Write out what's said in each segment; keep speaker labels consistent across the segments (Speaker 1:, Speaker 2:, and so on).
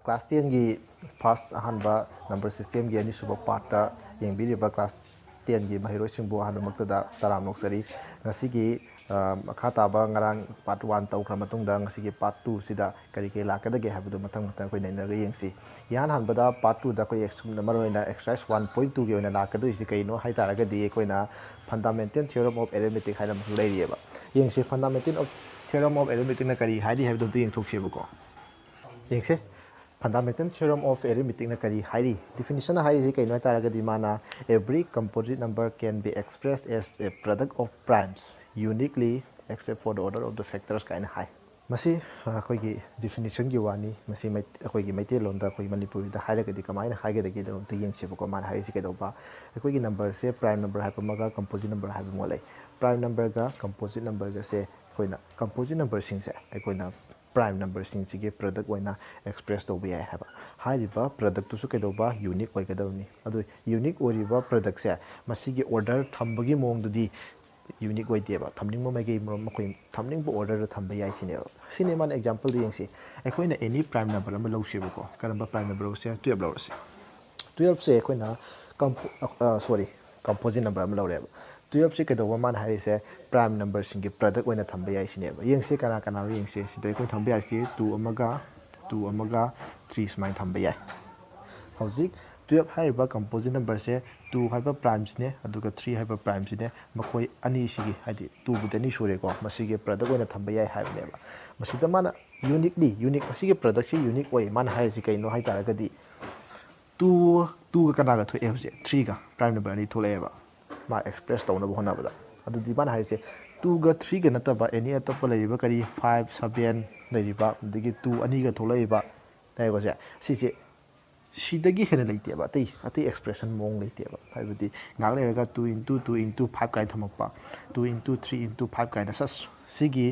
Speaker 1: class 10 gi first ahanba number system gi ani suba part ta yengbiriba class 10 gi mahiro singbo ahanba maktada taram noksari ngasi gi makata ba ngarang part 1 tau kra matung da ngasi gi part 2 sida kari ke lakada ge habdu matang matang koi naina ga yengsi yan hanbada part 2 da koi extreme number oina exercise 1.2 gi oina lakadu isi kai no haitara ga di koina fundamental theorem of arithmetic haina mu leirieba yengsi fundamental of theorem of arithmetic na kari haidi habdu tu yeng thokse buko yengse fundamental theorem of arithmetic na kari hairi definition hairi ji kaino taraga di mana every composite number can be expressed as a product of primes uniquely except for the order of the factors kaina hai masi khoi gi definition gi wani masi mai khoi gi maite lon da khoi manipuri da haira ga di kamaina haiga da gi da to yeng se ko man hairi ji kai do ba khoi gi number se prime number ha pa maga composite number ha mo lai prime number ga composite number ga se khoi na composite number sing se khoi na prime number sing sige product oina express to be haba haiba product to su ke do ba unique oi gadawni adu unique oriba product se masigi order thambagi mong du di unique oi deba thamning mo magi mo makoi thamning bo order da thamba yai sine man example di yengsi ekoina any prime number am lo sibu ko karamba prime number se 12 lo se 12 se ekoina composite number am lo reba 12 se ke do man hari se prime number singi product oina thamba yai sine ba yengsi kana kana yengsi sidai ko thamba yai si 2 amaga 3 smai thamba yai hauzik 12 haiba composite number se 2 haiba primes ne aduga 3 haiba primes ne makoi ani sigi hadi 2 budani sure ko masigi product oina thamba yai haiba ne ba masida mana unique masigi product si unique oi man hai si kai no hai tara gadi 2 kana ga thoe je 3 ga prime number ani thole ba ma express tawna bhona bada adu di ban hai se 2 ga 3 ga nataba any atapa leiba kari 5 7 leiba digi 2 ani ga tholai ba dai go se si se sidagi hena leite ba ati expression mong leite ba haibudi ngak le ga 2 into 2 into 5 kai thamakpa 2 into 3 into 5 kai na sas sigi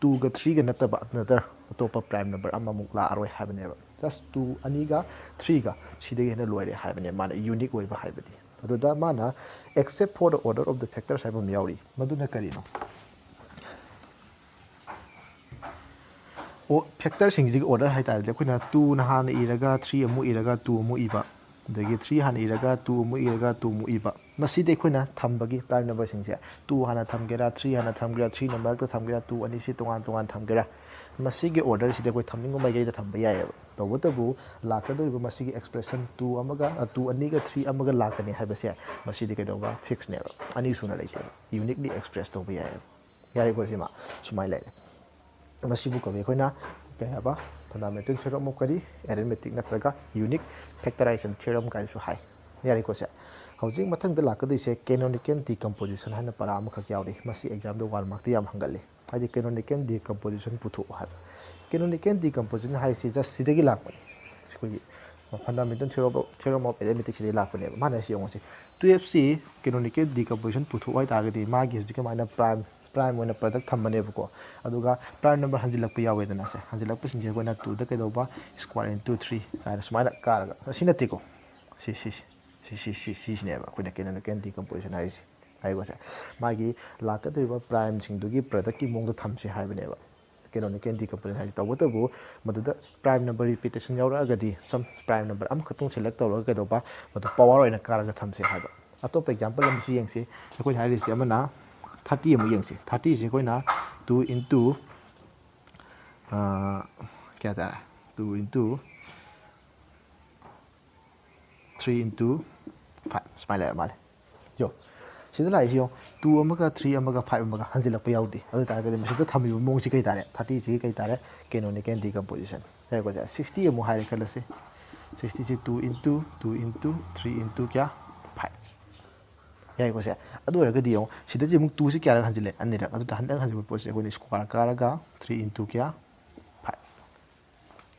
Speaker 1: 2 ga 3 ga nataba another atopa prime number amma mukla aroi habane ba just 2 ani ga 3 ga sidagi hena loire habane mana unique oi ba haibudi aduda mana except for the order of the factors haibam yauri maduna karino o factor sing ji order hai tar le kuina 2 na han iraga 3 amu iraga 2 amu iba dagi 3 han iraga 2 amu iraga 2 amu iba masi de kuina thambagi prime number sing se 2 hana thamgera 3 hana thamgera 3 number to thamgera 2 ani si tongan thamgera masi ge order si de koi thamning mai ge da thamba ya to botabu lakado iba masi ge expression 2 amaga 2 ani ga 3 amaga lakani hai base masi de ke do ba fix ne ani suna leite uniquely express to be ya yare ko sima sumai lai masibu ko koina kaya fundamental theorem of kari arithmetic natraga unique factorization theorem kai su hai yari ko se housing mathang da lakadu se canonical decomposition hana para am kha yauri masi exam do wal mark yam hangali hadi canonical decomposition puthu ha canonical decomposition hai si just sidagi lakpa sikoi fundamental theorem of arithmetic si lakpa ne mana si yong si 12c canonical decomposition puthu ai ta ga di ma gi hujika mana prime oina product thambane buko aduga prime number hanjilakpa yawe dana se hanjilakpa sinje koina 2 da kedo ba square into 3 kaina smaina karaga sinati ko si ne ba koina kenan ken decomposition hai si ai go se magi laka to ba prime sing dugi product ki mong da thamse hai bane ba kenan ken decomposition hai tawo tabu maduda prime number repetition yaura agadi some prime number am khatung select tawra kedo ba madu power oina karaga thamse hai ba atop example am si yengse koi hai ri se amana 30 amu yengsi 30 se koina 2 into kya ta 2 into 3 into 5 smile mal yo sida lai yo 2 amaga 3 amaga 5 amaga hanjilak pa yaudi adu ta ga sida thami mong si kai tare 30 si kai tare canonical decomposition hai ko ja 60 amu hai kala se 60 se 2 into 3 into kya yai ko se adu ra ga di yo sida ji mung 2 si kya ra hanjile anira adu ta handang hanjil po se ko ni square karaga 3 into kya 5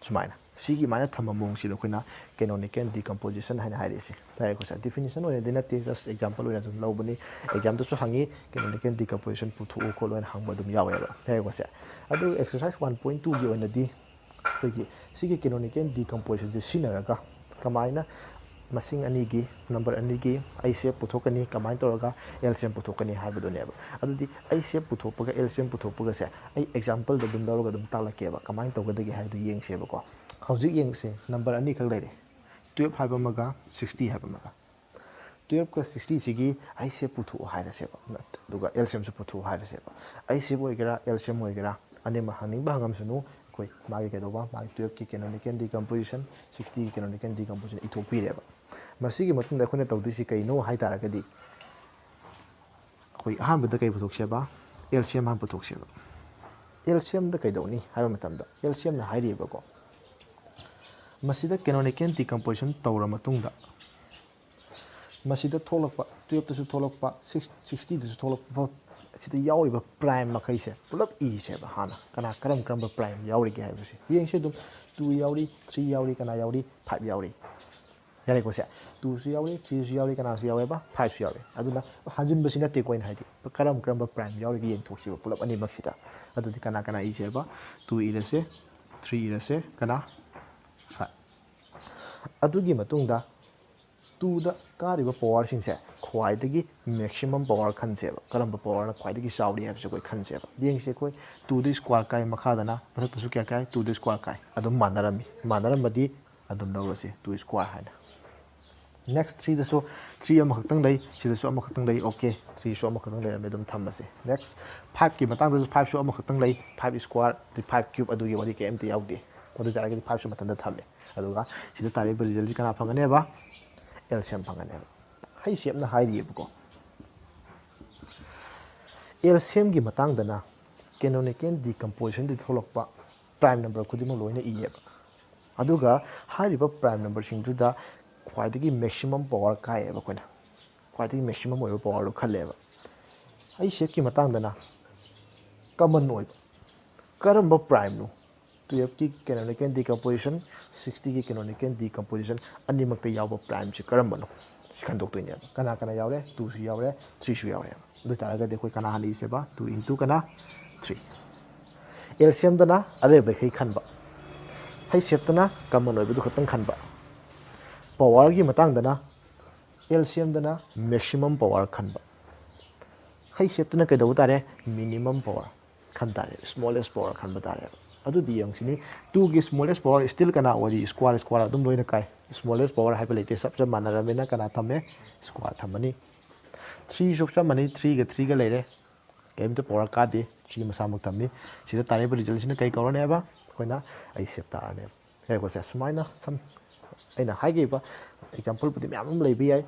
Speaker 1: sumaina sigi mana thamba mong si lokina canonical decomposition haina hairi si tai ko sa definition oi dina te just example oi na lo bani exam to su hangi canonical decomposition puthu ko lo hang ba dum yawe ba tai ko sa adu exercise 1.2 gi oi na di gi sigi canonical decomposition je sinaraga kamaina masing ani gi number ani gi ai se puthokani kamai toraga LCM puthokani haibu do neba adudi ai se puthopaga LCM puthopaga se ai example do dum dawga dum talake ba kamai toga dagi haidu yeng se ba ko hauzik yengse number ani khak leire 12 haiba maga 60 haiba maga 12 ka 60 sigi ai se puthu haira se ba duga LCM su puthu haira se ba ai se boigera LCM oigera ani ma hanging ba hangam sunu koi magi ke do ba magi 12 ki canonical decomposition 60 ki canonical decomposition ithopi re ba masigi matun da khone tawdi si kai no hai tara gadi koi aham da kai puthok se ba LCM han puthok se ba LCM da kai do ni haiba matam da LCM na hairi ba ko masida canonical decomposition tawra matung da masida tholakpa 12 to su tholakpa 60 to su tholakpa sida yauri ba prime makai se pulap e se ba hana kana karam ba prime yauri ge haiba se yeng se dum 2 yauri 3 yauri kana yauri 5 yauri yare ko se 2 su yauri 3 su yauri kana su yauri ba 5 su yauri aduna hanjin basina te coin haidi karam ba prime yauri ge yeng thoksi ba pulap ani maksida adu di kana e se ba 2 e se 3 e se kana 5 adu gi matung da 2 da kariba power sing se khwai dagi maximum power khan se ba karam power na khwai dagi saudi ha se koi khan se ba ding se koi 2 the square kai makha da na pathak su kya kai 2 the square kai adum manaram badi adum no se 2 square ha na next 3 da so 3 am khaktang dai sida so am khaktang dai okay 3 so am khaktang dai me dum tham ba se next 5 ki matang da 5 so am khaktang dai 5 square the 5 cube adu gi wadi ke empty out de odu jara gi 5 so matan da thame adu ga sida tare ba result kana phangane ba LCM phangane hai siam na hai ri bu ko LCM gi matang da na canonical decomposition di tholokpa prime number khudimo loina e ba aduga hai ri ba prime number sing du da khwai dagi maximum power kai ba koina khwai dagi maximum oi power lo khale ba hai siam gi matang da na common oi karam ba prime no 12 की canonical decomposition 60 की canonical decomposition ani makta yawa prime chi karam bano sikhan dok toine kana yaure 2 su yaure 3 su yaure do tara ga de koi kana hani se ba 2 into kana 3 LCM dana are be khai khan ba hai sep dana common oi bu khatang khan ba power gi matang dana LCM dana maximum power khan ba hai sep dana kai do tare minimum power khan tare smallest power khan ba tare adu di yang sini 2 gi smallest power still kana wadi square dum loina kai smallest power hai pelete sabse manara mena kana thame square thamani 3 suksa mani 3 ga leire game to power ka de chi masa mak thamni sida tare ba result sini kai korone ba koina ai sep ta ne he ko se sumaina sam aina hai ge ba example pudi myam lei bi ai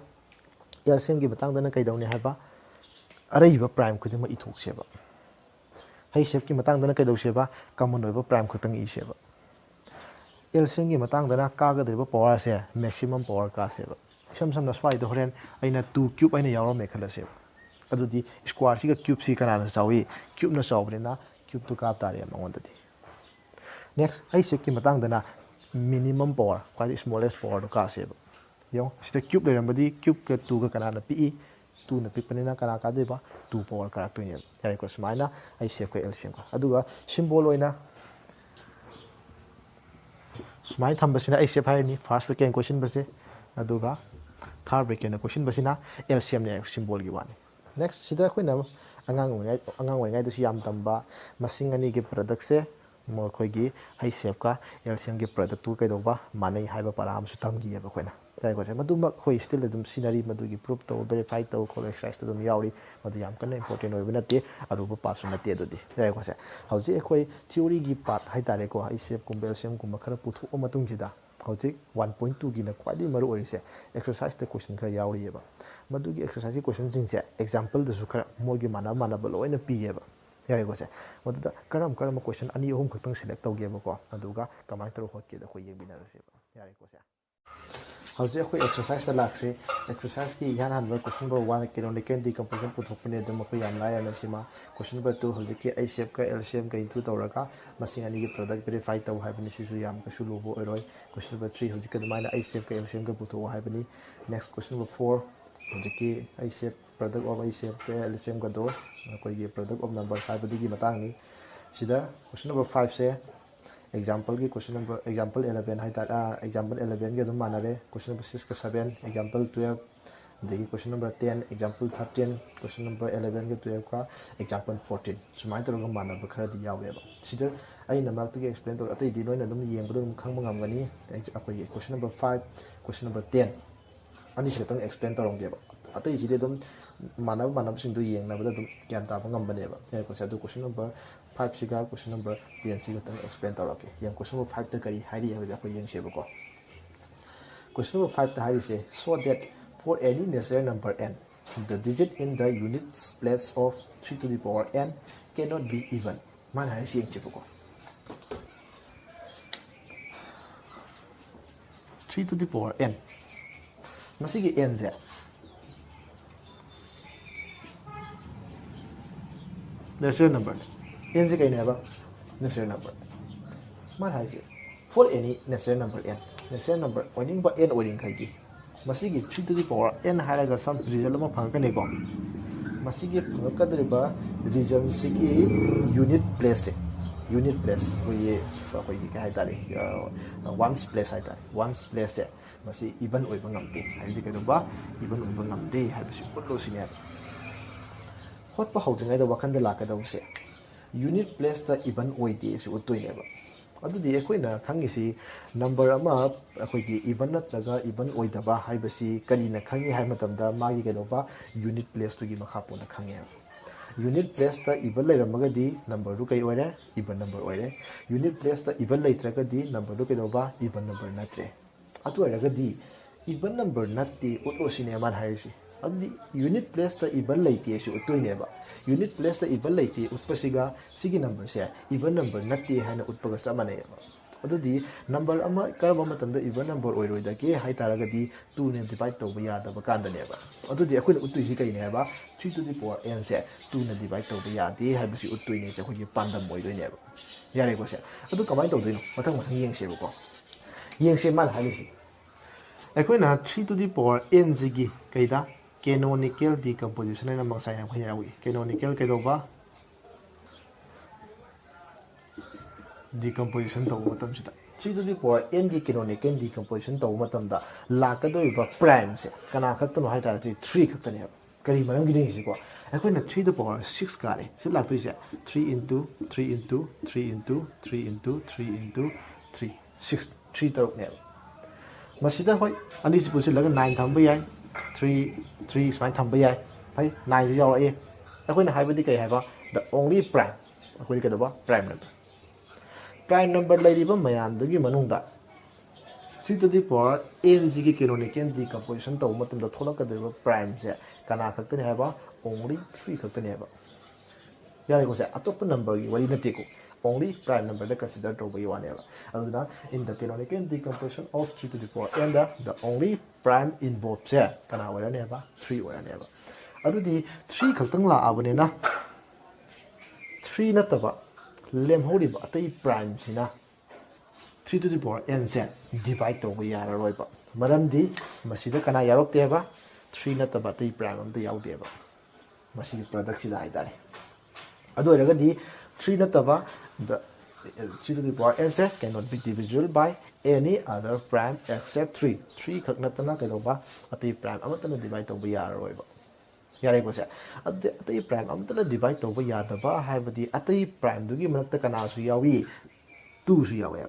Speaker 1: LCM gi batang dana kai dauni hai ba arai ba prime khudima I thok se ba hai sep ki matang dana kai do se ba common oi ba prime khatang I se ba LCM gi matang dana ka ga de ba power se maximum power ka se ba sam na swai do horen aina 2 cube aina yaw me khala se adu di square si ga cube si kana na sawi cube na saw na cube to ka ta re ma ngon di next hai sep ki matang dana minimum power kwa smallest power to ka se ba yo sita cube le ram di cube ka 2 ga kana na pi 2 na pipanina kana ka de ba 2 power karak to ne yai ko smaina ai sep ko LCM ka aduga symbol oina smai tham basina ai sep hai ni first bracket question base aduga third bracket na question basina LCM ne symbol gi wani next sida khoi na angang oi ngai du siam tamba masing ani gi product se mo khoi gi ai sep ka LCM gi product tu kai do ba manai hai ba param su tam gi ba khoi na tai ko se madu ma khoi still dum scenery madu gi proof to verify to ko exercise dum yauri madu yam kan important oi binate aru ba pass na te do di tai ko se hauji khoi theory gi part hai tare ko ai sep kum LCM kum khara puthu o matung ji da hauji 1.2 gi na kwadi maru oi se exercise the question khara yauri ba madu gi exercise question jing se example da su khara mo gi mana ba loi na pi ba yai ko se madu da karam question ani ohum khatang select tau ge ba ko aduga kamai tro hot ke da khoi yeng binar se ba yai ko se hauji khoi exercise da lakse exercise ki yan han question number 1 canonical decomposition puthokpane da ma ko yam lai ana sima question number 2 hauji ki ai sep ka LCM ka include tawraka masing ani gi product verify taw hai bani sisu yam ka sulu bo eroi question number 3 hauji ka maina ai sep ka LCM ka putho hai bani next question number 4 hauji ki ai sep product of ai sep ka LCM ka do koi gi product of number 5 badi gi matang ni sida question number 5 se example की question number example 11 hai ta example 11 के दम माना रे question number 6 का 7 example 12 the question number 10 example 13 question number 11 ke 12 ka example 14 sumai to gam mana ba khara di yawe ba sida ai number to explain to atai di loina dum yeng dum khang ngam gani akoi question number 5 question number 10 ani se tang explain to rong ge ba atai ji de dum mana sing du yeng na ba dum kyan ta ba ngam ba ne ba ko sa du question number 5 siga question number 10 siga tang explain to roke yang question number 5 ta kari hari ya ba ko yeng se ba ko question number 5 ta hari se so that for any natural number n, the digit in the units place of 3 to the power n cannot be even. Man hari siang cepu ko. 3 to the power n. Masih ke n je. Natural number. N je kaini apa? Natural number. Man hari siang. For any natural number n, natural number oning ba n oning kai masigi 3 to the power n haraga some result ma phangkane ko masigi phangkadriba result sigi unit place we kai tari ones place ai tari ones place masi even oiba ngamte ai de ba even oiba ngamte ha bisi putlo sine hot pa hawjingai da wakan da lakada use unit place ta even oide su utoi ba adudi ekhoi na khangi si number ama ekhoi gi even natraga even oidaba haibasi kali na khangi hai matam da magi ke ba unit place to gi makha pona khangi unit place ta even lai ramaga di number ru kai oire even number oire unit place ta even lai traga di number ru ke ba even number natre atu oiraga di even number natte utlo cinema haisi adudi unit place ta even lai te su utoi ba unit place ta even lai te utpasiga sigi number se even number natte haina utpaga samane adudi number ama karaba matamda even number oiroi da ke hai taragadi 2 ne divide to ba da ba kanda ne ba adudi akhoi utui si kai ne ba 3 to the power n se 2 ne divide to ba de ha bisi utui ne se khoi pandam moi doi ne ba yare ko se adu kamai to doi no mathang yeng se ba ko yeng se mal hali si akhoi na 3 to the power n zigi kai da canonical decomposition na mangsay ang khayawi canonical kai do ba decomposition to matam sida 3 to the power n gi canonical decomposition to matam da la ka do ba prime se kana khat no hai ta 3 khat ne kari maram gi ni ko akoi na 3 to the power 6 ka re se la tu se 3 into 3 into 3 into 3 into 3 into 3 6 3 to ne masida hoi ani ji pu se la 9 tham ba yai 3 smai tham ba yai hai 9 ji yaw la e akoi na hai ba di kai hai ba the only prime akoi ka do ba prime number prime number lai ri ba mayam da gi manung da 3 to the power n ji gi canonical decomposition to matam da thola ka da prime se kana khak ta ne hai ba only 3 khak ta ne ba yare ko se atop number gi wari na te ko only prime number da consider to ba yawa ne ba aduna in the canonical decomposition of 3 to the power n the only prime involved se kana wara ne ba 3 wara ne ba adudi 3 khak tang la abane na 3 na ta ba lem hori ba tai prime sina 3 to the power n se divide to ba yara roi ba maram di masida kana yarok te ba 3 na ta ba tai prime am ta yaw de ba masi product sida ai dare ado raga di 3 na ta ba the 3 to the power n se cannot be divisible by any other prime except 3 3 khak na ta na ka do ba atai prime am ta na divide to ba yara roi ba yare ko se atai prime am ta na divide to ba ya da ba hai ba di atai prime du gi manakta kana su yawi 2 su yawe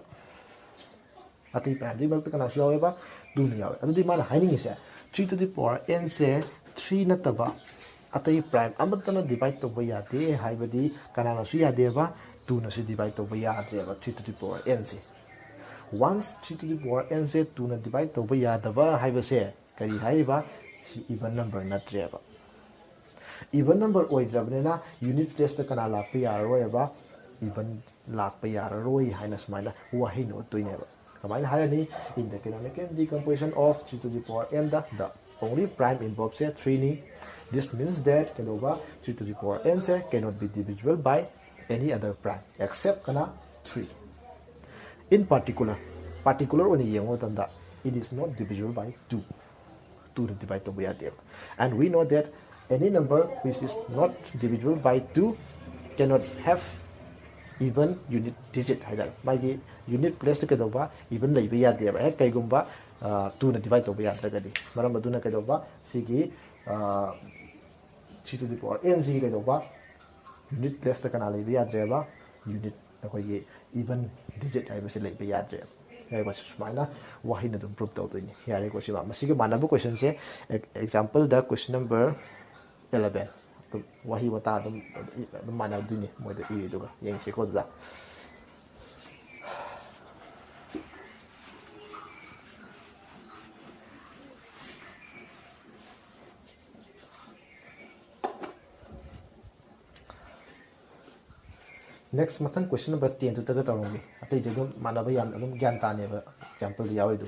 Speaker 1: atai prime du manakta kana su yawe ba 2 ni yawe adu di mana hai ni se 3 to the power n se 3 na ta ba atai prime am ta na divide to ba ya de hai ba di kana na su ya de ba 2 na se divide to ba ya de ba 3 to the power n se once 3 to the power n se 2 na divide to ba ya da ba hai ba se kari hai ba si even number na tre ba even number oidrabne na unit place ta kana la pa yaroi ba even la pa yaroi haina smaila wa hin no toine ba kamai harani in the canonical decomposition of 3 to the power n the only prime involved say 3 ni this means that kanova 3 to the power n say cannot be divisible by any other prime except kana 3 in particular when yengo tanda it is not divisible by 2 to divide by them and we know that any number which is not divisible by 2 cannot have even unit digit haida magi unit place ke do ba even lai ba ya de ba kai gum ba 2 na divide to ya daga di maram aduna kai do ba sigi c to the power n z kai do ba unit place ta kana le ya dre ba unit na ko ye even digit ai ba se le ya dre ya ba su maina wahi na dum prove to ni ya re ko si ba masigi manabu question se example the question number 11 wahi wata dum mana du ni mo da iri do ga yeng se ko da next matang question number 10 to taga tarongi atai de dum manaba yam adum gyan ta ne ba example ya wai du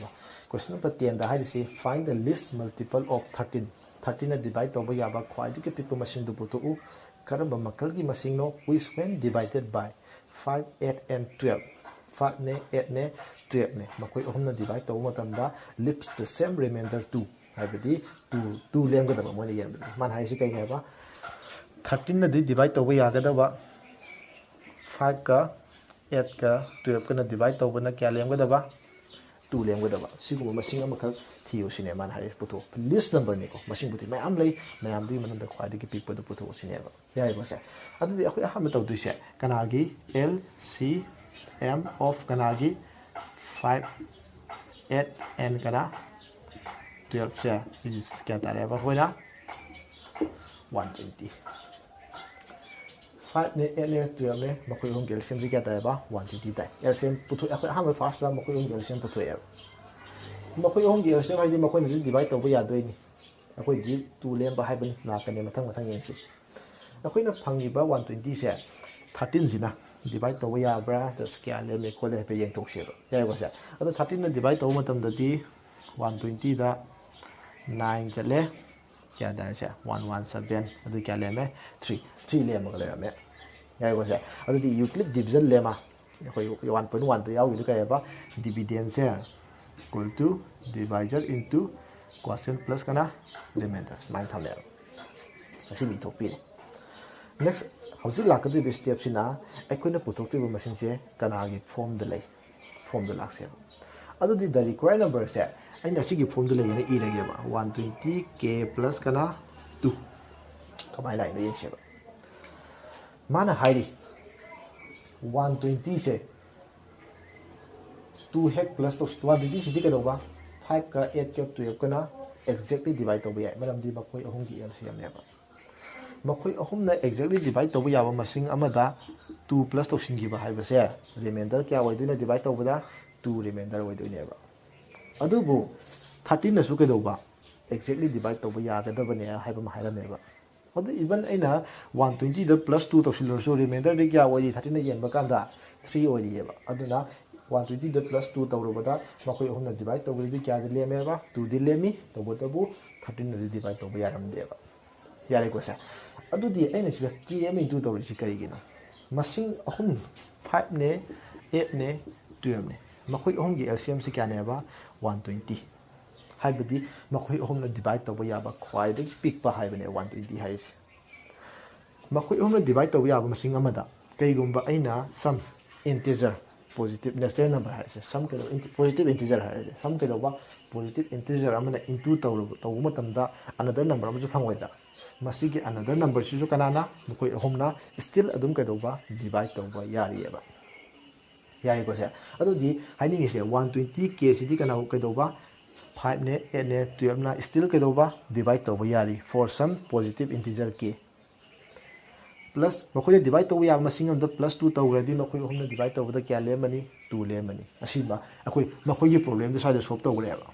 Speaker 1: question number 10 da hai si find the least multiple of 13 13 na divide to ba ya ba khwai di ke people machine du putu u karamba makal gi machine no which when divided by 5 8 and 12 5 ne 8 ne 12 ne makoi ohum na divide to matam da leaves the same remainder 2 hai ba di 2 lem ga da mo ne yam man hai si kai ne ba 13 na di divide to ba ya ga da ba 5 ka 8 ka 12 ka na divide to na kya lem ga da ba 2 lem ga da ba sigu machine amakal thiu sine man hari puto list number ne ko machine puti mai am lei mai am di manam da khwadi ki people da puto sine ba yai ba sa adu di akhui aham to du se kana gi l c m of kana gi 5 8 and kana 12 se is kya ta re ba hoina 120 5 ne 8 ne 12 ne makoi hong calcium ji kya ta ba 120 tai calcium putu akhui aham fast da makoi hong calcium putu ya makoi hong calcium hai di makoi ni divide to ba ya doi ni akoi ji 2 lem ba hai ban na ka ne mathang mathang yen si akoi na phangi ba 120 se 13 ji na divide to ba ya bra just kya lem me ko le pe yen tok se ba ya ba sa ado 13 na divide to matam da di 120 da 9 chale kya da se 117 adu kya lem me 3 lem ga le me ya ba sa adu di Euclid division lema akoi 1.1 to yaw gi ka ba dividend se equal to divisor into quotient plus kana remainder 9 thamle asi mi thopi next hauji lakadu be step sina akoina puthokti ba machine che kana gi form de lay form de lakse adu di the required number se aina sigi form de lay ne e lage ba 120k plus kana 2 kamai lai ne yin se ba mana hairi 120 se 2 heck plus to 120 sidi ka doba 5 ka 8 ka 12 ka na exactly divide to ba maram di makoi ahum gi LCM ne ba makoi ahum na exactly divide to ba ya ba masing amada 2 plus to singi ba hai ba se remainder kya wai du na divide to ba da 2 remainder wai du ne ba adu bu 13 na su ka doba exactly divide to ba ya ga da ba ne hai ba ma hai ra ne ba adu even aina 120 da plus 2 to silor so remainder de kya wai 13 na yen ba kan da 3 wai ye ba adu na 120 the plus 2 tawrubada makoi ohna divide tawridi kya de leme ba 2 di lemi tawbotabu 13 di divide tawba yaram deba yare ko sa adu di aina sida km into tawri sikari gina masing ahum 5 ne 8 ne 12 ne makoi ohum gi LCM si kya ne ba 120 haibadi makoi ohum na divide tawba yaba khwai de pick pa haibane 120 haisi makoi ohum na divide tawba yaba masing amada kai gumba aina some integer positive natural number hai some kind of positive integer hai some kind of positive integer amana into to matam da another number amaju phangoi da masigi another number chu kanana mukoi homna still adum ka do ba divide to ba yari ba yari ko se adu di haini ngi se 120k sidi kana ka do ba 5 ne 8 ne 12 na still ka do ba divide to ba yari for some positive integer k plus makoi divide to ya masing am da plus 2 to ready makoi homna divide to da kya lemani 2 lemani asiba akoi makoi gi problem da sa solve to gre ba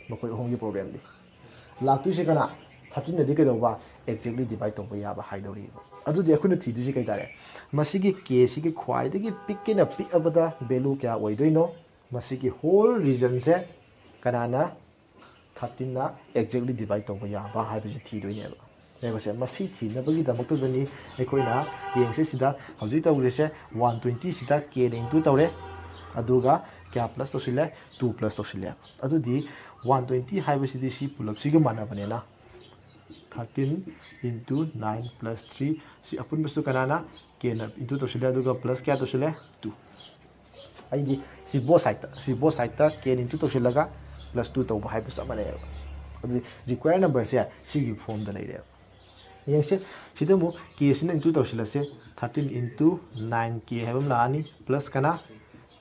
Speaker 1: makoi hom gi problem di laktu se kana 13 na di ka do ba exactly divide to ya ba hai do ri adu de akuna thi du ji kai dare masigi k sigi khwai de gi pick na pick abada value kya oi doino masigi whole region se kanana 13 na exactly divide to ya ba hai bi thi doi ne ba ne masi thi na bagi da mokto ni ekoina yeng se sida hauji tawre se 120 sida k ne into tawre aduga kya plus to sile 2 plus to sile adu di 120 hai bi si pulak si ga mana bane na 13 into 9 plus 3 si apun bastu kanana k na into to sile aduga plus kya to sile 2 ai di si both side ta k into to sile ga plus 2 tꯧba hai sa mane adu required number se sigi form da leire yengse sida mo k sin into tawsila se 13 into 9k habam la ani plus kana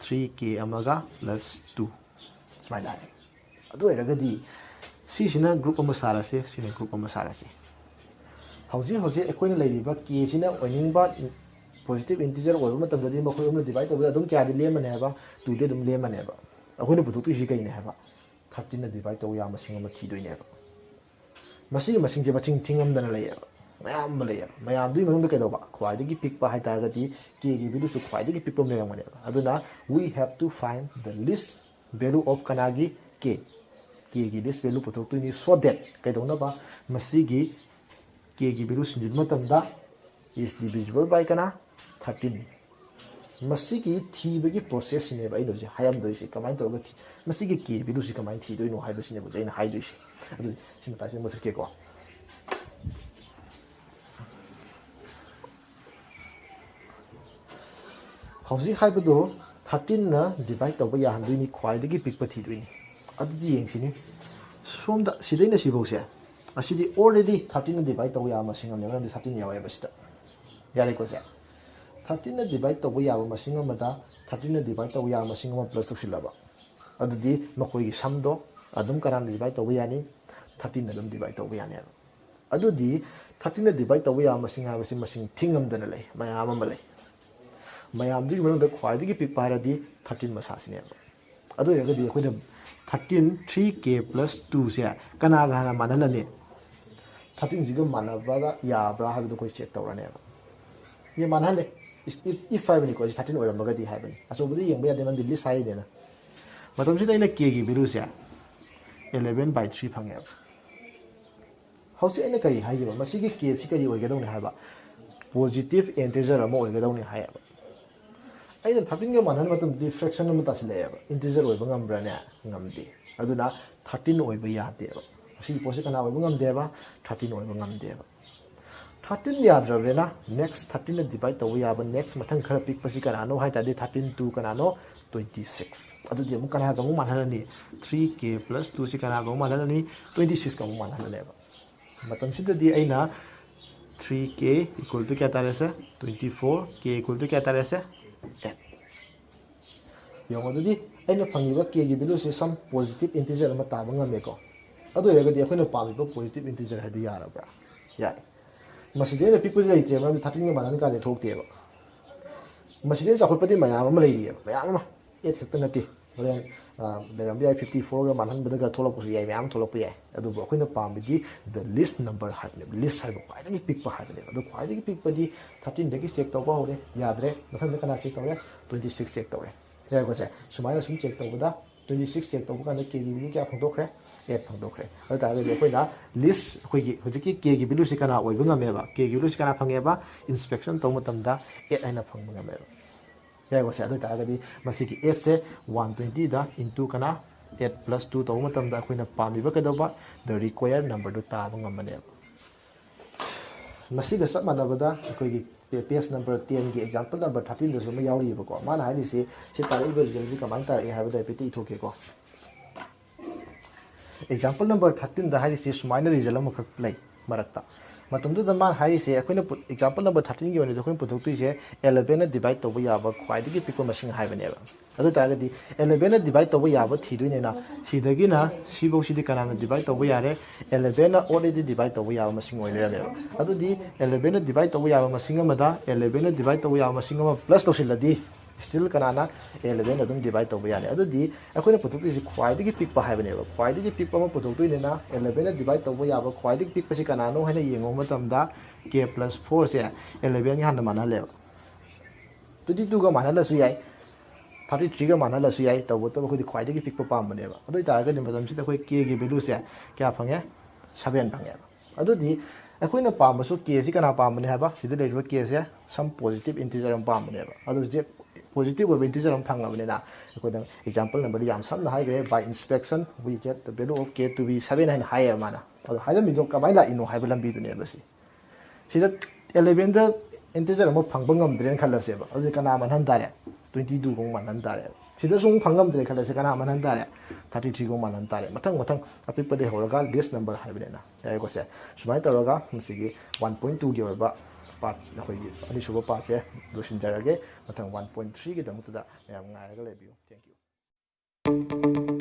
Speaker 1: 3k amaga plus 2 smai da adu era gadi si sina group ama sara se sina group ama sara se hauji ecoin leiriba k sina oining ba positive integer oiba matam dadi ma khoi amna divide tawda dum kya di lem ne ba 2 de dum lem ne ba akoina putu tu shi kai ne ba 13 na divide taw ya masing ama thi doi ne ba masing je baching thingam dana le mayam dui manung da kai do ba khwai dagi pick pa hai ta ga ji k gi bidu su khwai dagi pick pom le ngane ba aduna we have to find the least value of kanagi k gi list value putu tu ni so that kai do na ba masigi k gi value sin matam da is divisible by kana 13 masigi thi bagi process ne ba ino je hayam do si kamai to ga thi masigi k value si kamai thi do ino hai ba sin ne ba ina hai do si adu sin ta sin mo se ke ko hausi hai ba do 13 na divide to ba ya han do ni khwai dagi pick pa thi do ni adu ji yeng si ni som da si dei na si bo se asidi already 13 na divide to ya ma singam ne 13 ya wa ba si da yare ko se 13 na divide to ya ma singam ma da 13 na divide to ya ma singam plus to silaba adu di ma khoi gi sam do adum karan divide to ya ni 13 na dum divide to ya ne adu di 13 na divide to ya ma singa ba si ma sing thingam da na lei mayam ma lei mayam di ma da khwai di pick pa ra di 13 ma sa si ne adu ya ga di khoi da 13 3k plus 2 se kana ga na manala ne 13 ji do manaba da ya bra ha do ko check to ra ne ye manale if 5 ni ko 13 oram ga di hai bani aso budi yeng ba de man di list sai de na matam ji da ina k gi biru se 11 by 3 phange hausi ina kari hai ba masi gi k si kari oi ga dong ne hai ba positive integer amo oi ga dong ne hai ba aina 13 ga manan matam di fraction am ta sile ba integer oi ba ngam bra ne ngam di aduna 13 oi ba ya de ba si posi kana oi ba ngam de ba 13 oi ba ngam de ba 13 ya dra na next 13 na divide to ya ba next mathang khara pick pasi kana no hai ta de 13 2 kana no 26 adu je mu kana ga mu manhala ni 3k plus 2 si kana ga mu manhala ni 26 ka mu manhala le ba matam si di aina 3k equal to kya tare se 24 k equal to kya tare se 10 yong adu di aina phangi ba k gi value se some positive integer ma ta ba ngame ko adu ya ga di akhona pa ba positive integer ha di ya ra ba ya maside na people lai tre ma 13 ga manan ka de thok te ba maside ja khot pa di mayam ma lai ri ba mayam ma et khak na ti ren the rambi 54 ga manan ba ga tholok pu yai mayam tholok pu yai adu ba khoina pam bi the list number ha ne list ha ba kwai da pick pa ha ne adu kwai da pick pa di 13 da gi check to ba hore yadre masan da kana check to re 26 check to re ya ko che sumai na sum check to ba da 26 check to ba ka na ke gi ni kya phang to khre et phang to khre adu ta ga khoi na list khoi gi hoji ki ke gi value si kana oi ba ngame ba ke gi value si kana phange ba inspection to matam da et aina phang ba ngame ba ya ko se adu ta ga di masi ki s se 120 da into kana 8 plus 2 to matam da khoina pami ba ka do ba the required number do ta ba ngam ne masi ga sab mana ba da khoi gi page number 10 gi example number 13 da so ma yauri ba ko mana hai ni se ta ri ba ji ka man ta e ha ba da piti itho ke ko example number 13 da hai si sumaina result am khak play marakta matum du da man hai si akoina example number 13 gi wani da khoin puthok tu se 11 na divide to ba ya ba khwai digi pick machine hai bane ba adu ta ga di 11 na divide to ba ya ba thi du ne na si da gi na si bo si di kana na divide to ba ya re 11 na already divide to ba ya machine oi ne adu di 11 na divide to ba ya machine ma da 11 na divide to ba ya machine ma plus to sil di still kanana 11 adum divide to ba ya ne adu di akoina puthok tu si khwai digi pick pa hai bane ba khwai digi pick pa ma puthok tu ne na 11 na divide to ba ya ba khwai digi pick pa si kana no hai na yengo ma tam da k plus 4 se 11 ni han na mana le 22 ga mana la su yai 33 ga mana la su yai to bo to ko di khwai digi pick pa pa ma ne ba adu ta ga ni ma tam si ta khoi k gi value se kya phange 7 phange adu di akoina pa ma su k si kana pa ma ne ha ba si de le k se some positive integer am pa ma ne ba adu je positive of integer am phang abne na ko da example number yam sam na hai gre by inspection we get the value of k to be 7 and higher mana adu hai mi do ka bai la ino hai balam bi du ne ba si sida 11 da integer am phang bangam dren khala se ba adu kana man han da re 22 gong man han da re sida sung phangam dre khala se kana man han da re 33 GO ꯃꯥꯟꯅꯟ ꯇꯥꯔꯦ ꯃꯊꯪ ꯃꯊꯪ ꯑꯄꯤꯛꯄꯗꯩ ꯍꯧꯔꯒ ꯂꯤꯁ number ꯍꯥꯏꯕꯅꯦꯅ ꯌꯥꯏꯀꯣ ꯁꯦ ꯁꯨꯃꯥꯏꯅ ꯇꯧꯔꯒ ꯃꯁꯤꯒꯤ 1.2 ꯒꯤ ꯑꯣꯏꯕ ꯄꯥꯔꯠ ꯑꯩꯈꯣꯏꯒꯤ ꯑꯅꯤꯁꯨꯕ ꯄꯥꯔꯠꯁꯦ ꯂꯣꯏꯁꯤꯟꯖꯔꯒꯦ ꯃꯊꯪ 1.3 ꯒꯤꯗꯃꯛꯇꯗ ꯃꯌꯥꯝ ꯉꯥꯏꯔꯒ ꯂꯩꯕꯤꯌꯨ ꯊꯦꯡꯛ ꯌꯨ